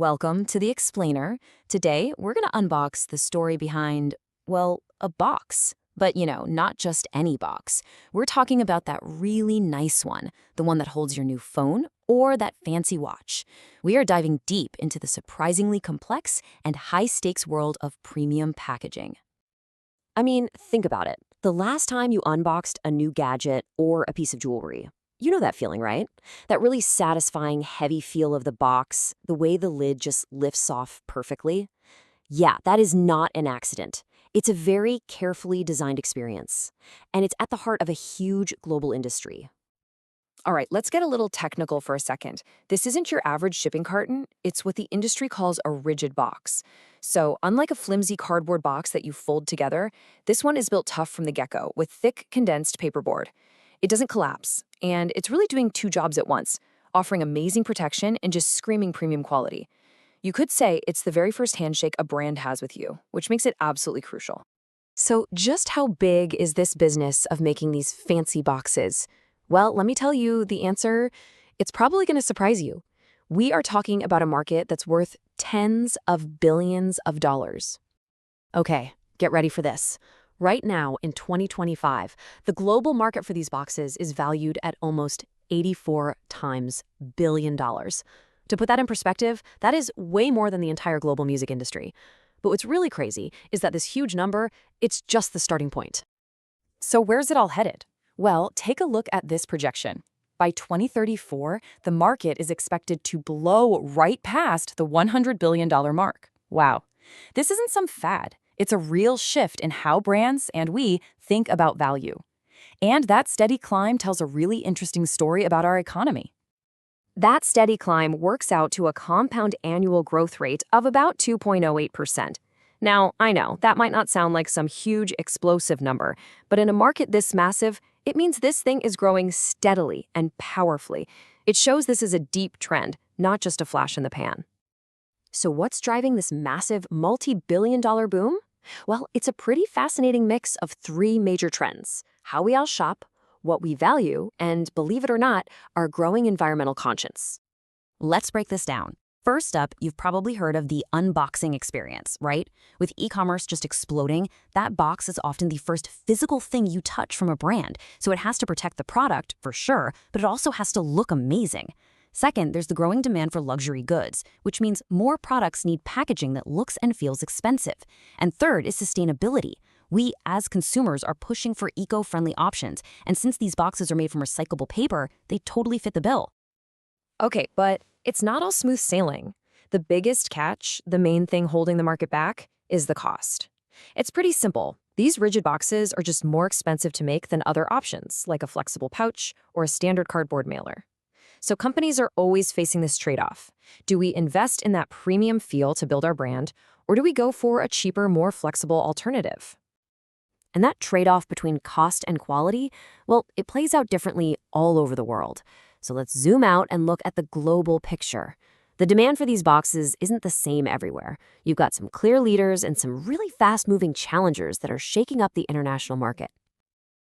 Welcome to the Explainer. Today, we're going to unbox the story behind, well, a box. But, not just any box. We're talking about that really nice one, the one that holds your new phone or that fancy watch. We are diving deep into the surprisingly complex and high-stakes world of premium packaging. I mean, think about it. The last time you unboxed a new gadget or a piece of jewelry. You know that feeling, right? That really satisfying, heavy feel of the box, the way the lid just lifts off perfectly. Yeah, that is not an accident. It's a very carefully designed experience, and it's at the heart of a huge global industry. All right, let's get a little technical for a second. This isn't your average shipping carton. It's what the industry calls a rigid box. So, unlike a flimsy cardboard box that you fold together, this one is built tough from the get-go with thick, condensed paperboard. It doesn't collapse, and it's really doing two jobs at once, offering amazing protection and just screaming premium quality. You could say it's the very first handshake a brand has with you, which makes it absolutely crucial. So just how big is this business of making these fancy boxes? Well, let me tell you the answer. It's probably going to surprise you. We are talking about a market that's worth tens of billions of dollars. Okay, get ready for this. Right now, in 2025, the global market for these boxes is valued at almost 84 times billion dollars. To put that in perspective, that is way more than the entire global music industry. But what's really crazy is that this huge number, it's just the starting point. So where's it all headed? Well, take a look at this projection. By 2034, the market is expected to blow right past the $100 billion mark. Wow. This isn't some fad. It's a real shift in how brands and we think about value. And that steady climb tells a really interesting story about our economy. That steady climb works out to a compound annual growth rate of about 2.08%. Now, I know that might not sound like some huge explosive number, but in a market this massive, it means this thing is growing steadily and powerfully. It shows this is a deep trend, not just a flash in the pan. So what's driving this massive multi-billion-dollar boom? Well, it's a pretty fascinating mix of three major trends: how we all shop, what we value, and, believe it or not, our growing environmental conscience. Let's break this down. First up, you've probably heard of the unboxing experience, right? With e-commerce just exploding, that box is often the first physical thing you touch from a brand, so it has to protect the product, for sure, but it also has to look amazing. Second, there's the growing demand for luxury goods, which means more products need packaging that looks and feels expensive. And third is sustainability. We, as consumers, are pushing for eco-friendly options, and since these boxes are made from recyclable paper, they totally fit the bill. Okay, but it's not all smooth sailing. The biggest catch, the main thing holding the market back, is the cost. It's pretty simple. These rigid boxes are just more expensive to make than other options, like a flexible pouch or a standard cardboard mailer. So companies are always facing this trade-off. Do we invest in that premium feel to build our brand, or do we go for a cheaper, more flexible alternative? And that trade-off between cost and quality, well, it plays out differently all over the world. So let's zoom out and look at the global picture. The demand for these boxes isn't the same everywhere. You've got some clear leaders and some really fast-moving challengers that are shaking up the international market.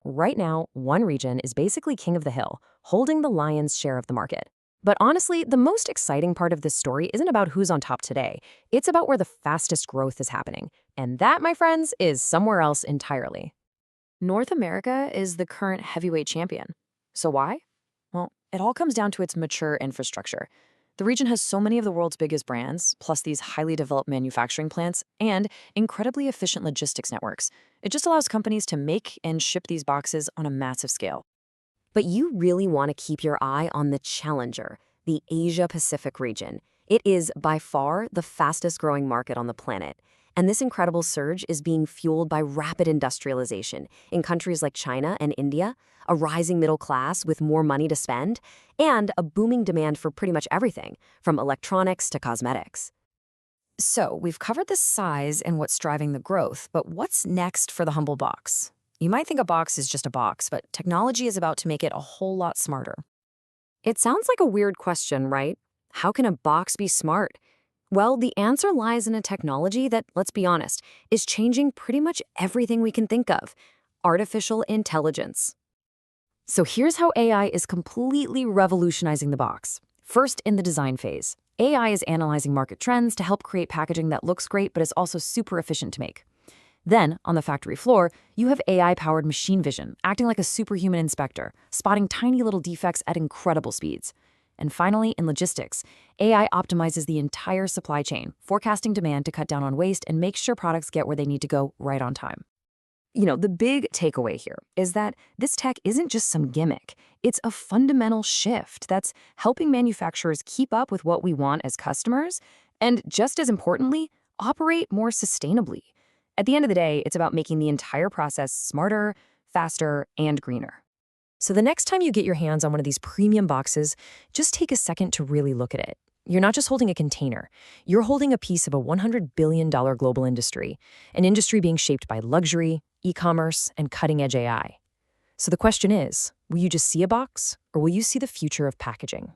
Right now, one region is basically king of the hill, holding the lion's share of the market. But honestly, the most exciting part of this story isn't about who's on top today. It's about where the fastest growth is happening. And that, my friends, is somewhere else entirely. North America is the current heavyweight champion. So why? Well, it all comes down to its mature infrastructure. The region has so many of the world's biggest brands, plus these highly developed manufacturing plants, and incredibly efficient logistics networks. It just allows companies to make and ship these boxes on a massive scale. But you really want to keep your eye on the challenger, the Asia-Pacific region. It is by far the fastest growing market on the planet. And this incredible surge is being fueled by rapid industrialization in countries like China and India, a rising middle class with more money to spend, and a booming demand for pretty much everything, from electronics to cosmetics. So we've covered the size and what's driving the growth, but what's next for the humble box? You might think a box is just a box, but technology is about to make it a whole lot smarter. It sounds like a weird question, right? How can a box be smart? Well, the answer lies in a technology that, let's be honest, is changing pretty much everything we can think of: artificial intelligence. So here's how AI is completely revolutionizing the box. First, in the design phase. AI is analyzing market trends to help create packaging that looks great but is also super efficient to make. Then, on the factory floor, you have AI-powered machine vision, acting like a superhuman inspector, spotting tiny little defects at incredible speeds. And finally, in logistics, AI optimizes the entire supply chain, forecasting demand to cut down on waste and make sure products get where they need to go right on time. The big takeaway here is that this tech isn't just some gimmick. It's a fundamental shift that's helping manufacturers keep up with what we want as customers and, just as importantly, operate more sustainably. At the end of the day, it's about making the entire process smarter, faster, and greener. So the next time you get your hands on one of these premium boxes, just take a second to really look at it. You're not just holding a container. You're holding a piece of a $100 billion global industry, an industry being shaped by luxury, e-commerce, and cutting-edge AI. So the question is, will you just see a box, or will you see the future of packaging?